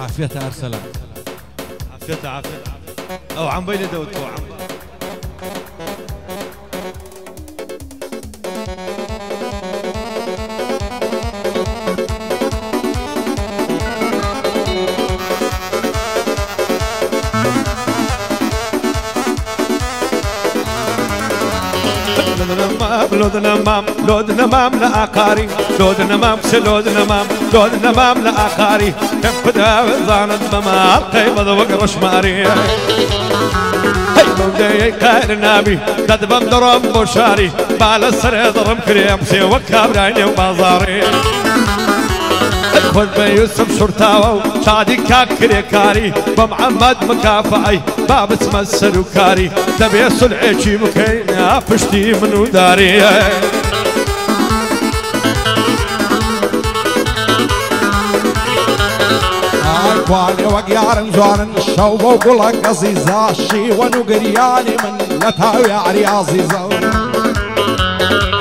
عافية أرسلان عافية أو عم بيلي دوتو عم لودنا مام لأقاري لودنا مام سلودنا مام لودنا مام لأقاري كم خدا وزانت بمال قيمة وقرش ماري هاي مودي خير نابي قد بمدرم بشاري بالسر ضرم كريم سي وكابراني وبازاري خذ بيوسف شرطاوي شادي كاكري كاري بمحمد مكافئي باب اسمه السلوكاري تبي صلعي مكين افشتي منو داري واني وقيارن زوارن الشوب وقولك عزيزة شي ونقرياني من لتاوي عري عزيزة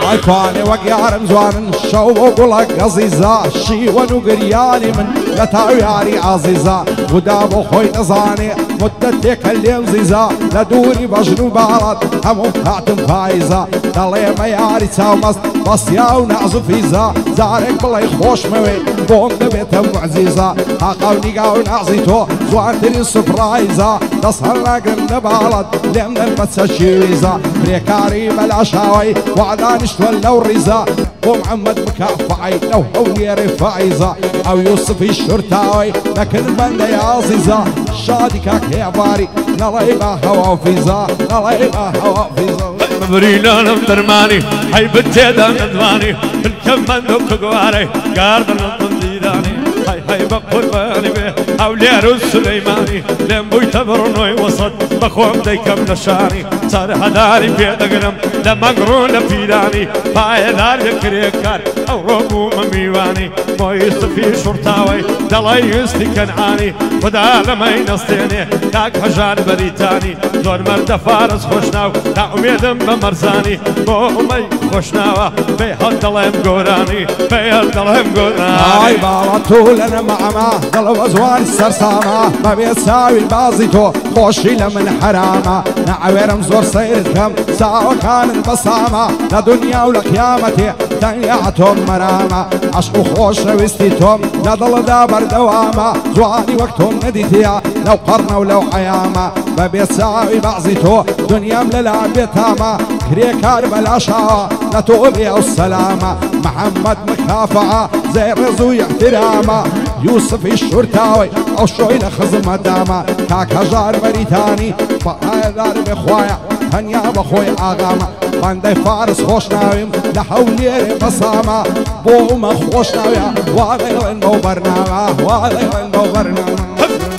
عيفاني وقيارن زوارن الشوب وقولك عزيزة شي ونقرياني من لتاوي عري عزيزة ودابو خوي نزاني مدتك اليوم زيزة لدوري بجنوب عرض همو كاتم فايزة دلي ما ياري تاومست بس ياو نعزو فيزا زارك بلاي خوش موي بوم دبيت معزيزة هاقوني قاو نعزيتو زوان تري سفرايزة تصهر لقرم نبالد لمن البتسة شيويزة بريكاري بلاشاوي وعدان اشتولو الريزة ومحمد مكافعي لو هويري فايزة او يوسف الشرطاوي لكن بند يا عزيزة شادي كاك يا باري نلايبا هوا فيزا نلايبا هوا فيزا مبرينا نمدرماني هاي بتيدا ندواني الكمان دوك قواري قاردنا نمديداني هاي بقرباني به أولياء السليماني لم بيتبرنوي وسط بخوم ديكم نشاني صار هداري في دقرم لما قرون فيداني باي دار يكريكار أو روبو مميواني مويس في شرطاوي دلاي يستي كنعاني ودا لما ينصتيني داك هجان بريتاني زور مرد فارس خوشناو دا أميدم بمرزاني بو أمي خوشناوا بيهد دلايم قوراني بيهد دلايم قوراني هاي بالطول أنا معما قلب أزوان السرسامة ما بيساوي البازيتو خوشي لمن حرامة نعويرم زور سيرتكم ساوى كان البصامة لدنيا ولقيامتي دنياتهم مرامة عشق خوش رويستيتهم لضل دابر دوامة زواني وقتهم نديتيا لو قرنا ولو حيامة ما بيساوي بعزيتو دنيا مللعب يتامة كريكار بلا شاوة لتوبيا والسلامة محمد مكافعة زي رزوي احترامة يوسف الشرطاوي او شوي لخزم دامة كاك هجار بريتاني فهاي دار بخوايا هنيا بخوي آغامة باندي فارس خوش ناويم لحوليري بصامة بوما خوش ناويا واغير انو برنامة واغير انو برنامة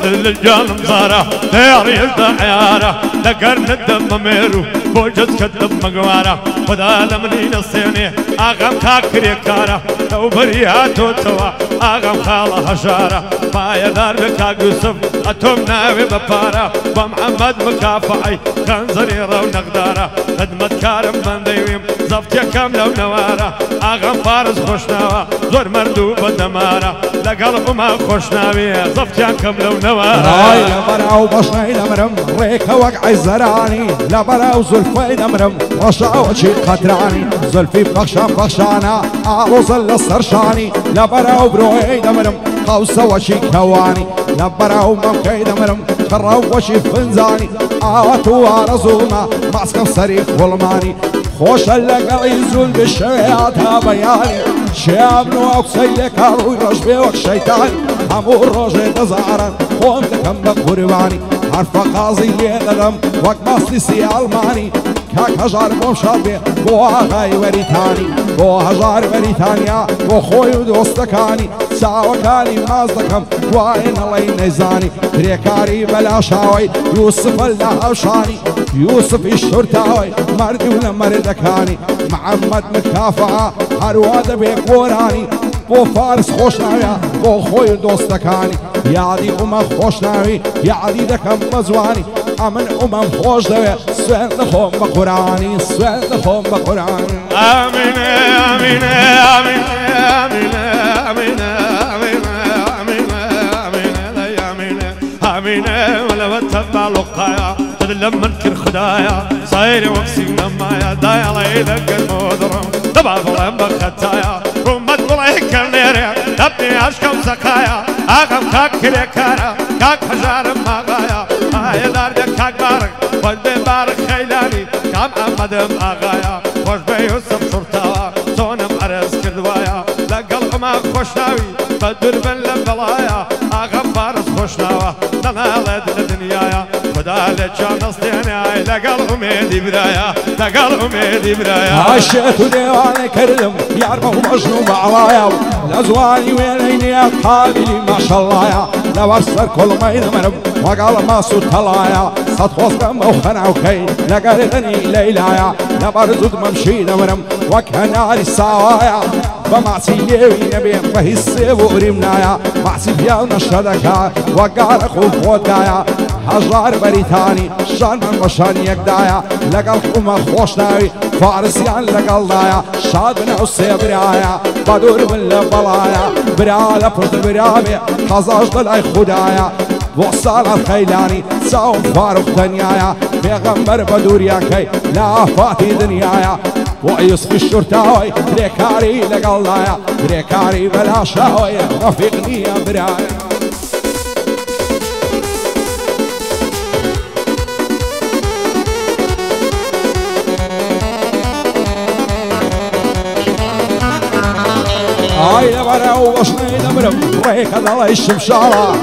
الجان مزارة دياري الدعيارة لقرن الدم ميرو بوجد كدب مقوارة ودا لمنين الصيني آغام كاكري كارة لو برياتو توا آغام خالة هشارة ما يدار بكاك يوسف أتوم ناوي ببارة ومحمد مكافعي خنزري رو نقدارة خدمة كارم من ديويم زفتيا كاملة ونوارة آغام فارس خوشناوة زور مردو بدمارة لقلب ما خوشناوي زفتيا كاملة ونوارة هاي لبراو بشني لمرم ريكا وقعي زراني لبراو زلفي لمرم رشاو شي قدراني زلفي بخشانة عروس السرشاني لبراو بروي لمرم قوسة وشي كواني لبراو ممكي لمرم خراو وشي فنزاني عواتو ورزوما معسكر صريف ظلماني خوش اللقا يزول بالشويات بياني شاب نوعك سيلك هروي رجبي والشيطاني همو الرجل تزعرا خوم لكم بقرباني عرف قاضي لي غلم وقت مصلي الماني كاك هجار بوم شابي بو هاي وريتاني بو هجار وريتانيا بو خوي ودوستكاني ساوكاني مازدكم وين الله نزاني ريكاري بلا شاوي يوسف الهوشاني يوسف الشرطاوي مردي ولا مردكاني محمد مكافعة هرواد بيك وراني بو فارس خوشناوي بو خوي دوستكاني يادي خوشناوي يادي دكم مزواني امن خوش دوي سوين دخوم بقراني سوين دخوم بقراني آمين آمين آمين آمين آمين آمين آمين آمين عمينا ولا بتبع لقايا تدلم منكر خدايا صاير وقسي نمايا داي على يدك المدرم تبع ظلم بختايا رمت بلاي كنيريا تبني أشكم زكايا أغم كاك كريكايا كاك حجار مغايا هاي داردك كاك بارك وجبي بارك خيلاني كام أمدم أغايا وجبي يوسف شرطاوا صونم أرز كردوايا لقل ما خوشناوي بدر بن لبلايا أغم بارز خوشناوا ننالد لدنيايا خدا لجان أصديني لقل أميدي برايا لقل أميدي برايا عشت وديواني كردم يارمه ومجنون بعلايا الأزواني وينيني قابلي ما شاء الله يا لبرسر كل ما ينمرم وقال ما صوت طلايا صدخوص بم وخنا وكي لقلتني ليلايا لبرزود ممشي نمرم وكناري ساوايا ومعسي ليوي نبيم وهي السيبوري منايا معسي فيالنا الشدكا وقال خوف ودايا هجار بريتاني شان من وشان يقدايا لقل خما خوشناوي فارسيان لقل دايا شادنا وسيبرايا بدور من لبلايا برالا پشت برابي خزاش دلعي خدايا وصال الخيلاني ساوم فاروق دنيايا بيغمبر بدوريا كي لا فاتي دنيايا ويوسف الشرطاوي ريكاري لقل دايا ريكاري بلا شاوي رفيقني يا برايا هاي لبرا وشني نمرم ريك الله الشمشارة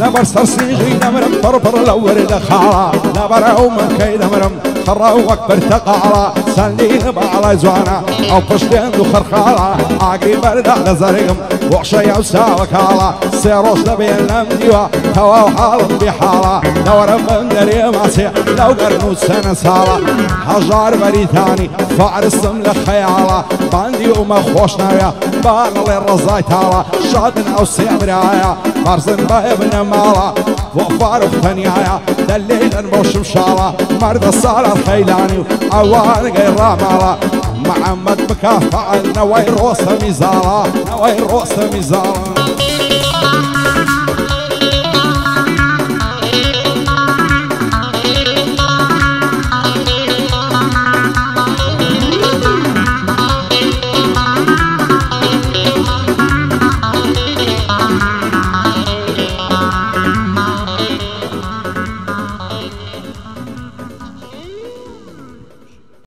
لبر سرسيجي نمرم طربر لور دخارة لبرا ومن كي نمرم خرا واكبر تقارة سندين بعلى زوانا او بشتين دو خرخارة عاقي برد على زرقم وعشي وساوكالة سيروش لبين لمديوة توا وحالم بحالة دورا بندري ماسي لو قرنوت سنة سالة هجار بريتاني فارسم لخيالة باندي وما خوشنايا بان الرزاي تالا شادن او سيبرايا مرزن بابن مالا وفارق ثنيايا دليل الموش مشالا مرد الصالة الخيلاني اوان غير مالا محمد مكافع نواي روس ميزالا نواي روس ميزالا